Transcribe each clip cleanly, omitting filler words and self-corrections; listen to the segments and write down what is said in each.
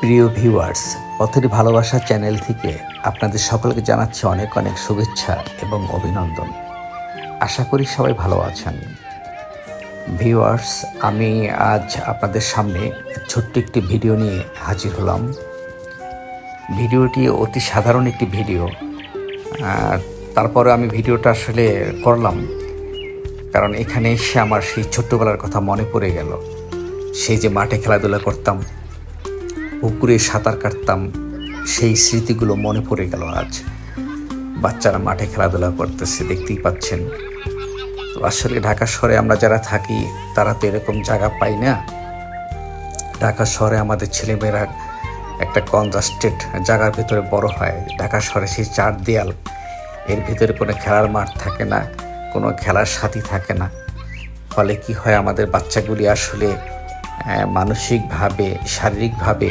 প্রিয় ভিউয়ার্স, পথের ভালোবাসা চ্যানেল থেকে আপনাদের সকলকে জানাচ্ছি অনেক অনেক শুভেচ্ছা এবং অভিনন্দন। আশা করি সবাই ভালো আছেন। ভিউয়ার্স, আমি আজ আপনাদের সামনে ছোট্ট একটি ভিডিও নিয়ে হাজির হলাম। ভিডিওটি অতি সাধারণ একটি ভিডিও, তারপরে আমি ভিডিওটা আসলে করলাম কারণ এখানে এসে আমার সেই ছোট্টবেলার কথা মনে পড়ে গেল। সেই যে মাঠে খেলাধুলা করতাম, পুকুরে সাঁতার কাটতাম, সেই স্মৃতিগুলো মনে পড়ে গেল আজ। বাচ্চারা মাঠে খেলাধুলা করতেছে, দেখতেই পাচ্ছেন। তো আসলে ঢাকা শহরে আমরা যারা থাকি তারা তো এরকম জায়গা পাই না। ঢাকা শহরে আমাদের ছেলেমেয়েরা একটা কনজাস্টেড জায়গার ভিতরে বড় হয়। ঢাকা শহরে সেই চার দেয়াল, এর ভিতরে কোনো খেলার মাঠ থাকে না, কোনো খেলার সাথী থাকে না। ফলে কি হয়, আমাদের বাচ্চাগুলি আসলে মানসিকভাবে শারীরিকভাবে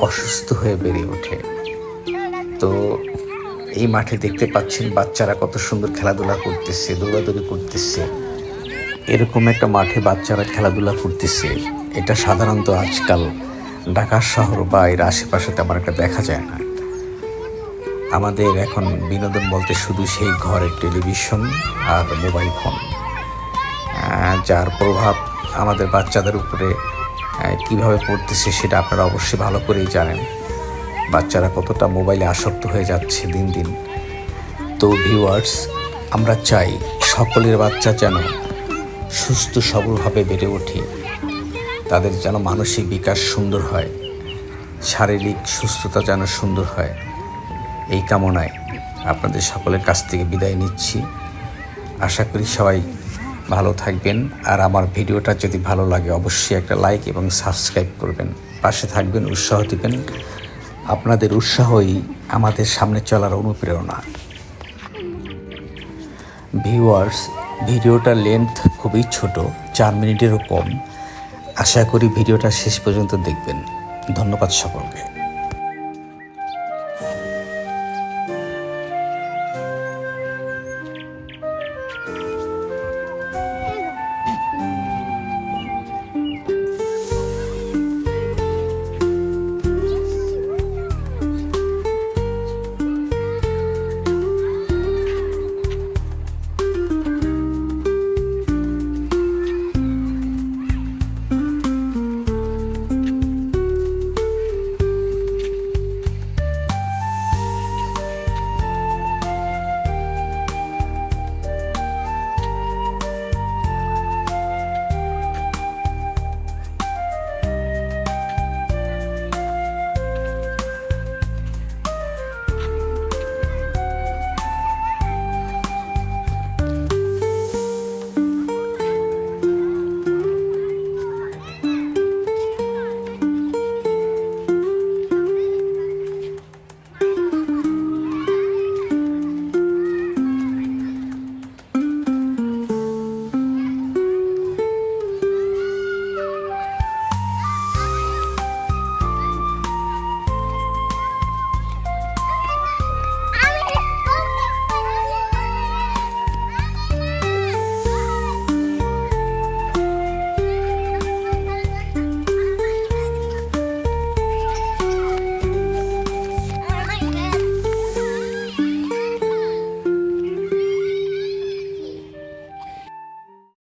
অসুস্থ হয়ে বেড়ে ওঠে। তো এই মাঠে দেখতে পাচ্ছেন বাচ্চারা কত সুন্দর খেলাধুলা করতেছে, দৌড়াদৌড়ি করতেছে। এরকম একটা মাঠে বাচ্চারা খেলাধুলা করতেছে, এটা সাধারণত আজকাল ঢাকা শহর বা এর আশেপাশে তেমন একটা দেখা যায় না। আমাদের এখন বিনোদন বলতে শুধু সেই ঘরের টেলিভিশন আর মোবাইল ফোন, যার প্রভাব আমাদের বাচ্চাদের উপরে কীভাবে পড়তেছে সেটা আপনারা অবশ্যই ভালো করেই জানেন। বাচ্চারা কতটা মোবাইলে আসক্ত হয়ে যাচ্ছে দিন দিন। তো ভিউয়ার্স, আমরা চাই সকলের বাচ্চা যেন সুস্থ সবলভাবে বেড়ে ওঠে, তাদের যেন মানসিক বিকাশ সুন্দর হয়, শারীরিক সুস্থতা যেন সুন্দর হয়। এই কামনায় আপনাদের সকলের কাছ থেকে বিদায় নিচ্ছি। আশা করি সবাই ভালো থাকবেন। আর আমার ভিডিওটা যদি ভালো লাগে অবশ্যই একটা লাইক এবং সাবস্ক্রাইব করবেন, পাশে থাকবেন, উৎসাহ দিবেন। আপনাদের উৎসাহই আমাদের সামনে চলার অনুপ্রেরণা। ভিউয়ার্স, ভিডিওটার লেন্থ খুবই ছোট, 4 মিনিটেরও কম। আশা করি ভিডিওটা শেষ পর্যন্ত দেখবেন। ধন্যবাদ সকলকে।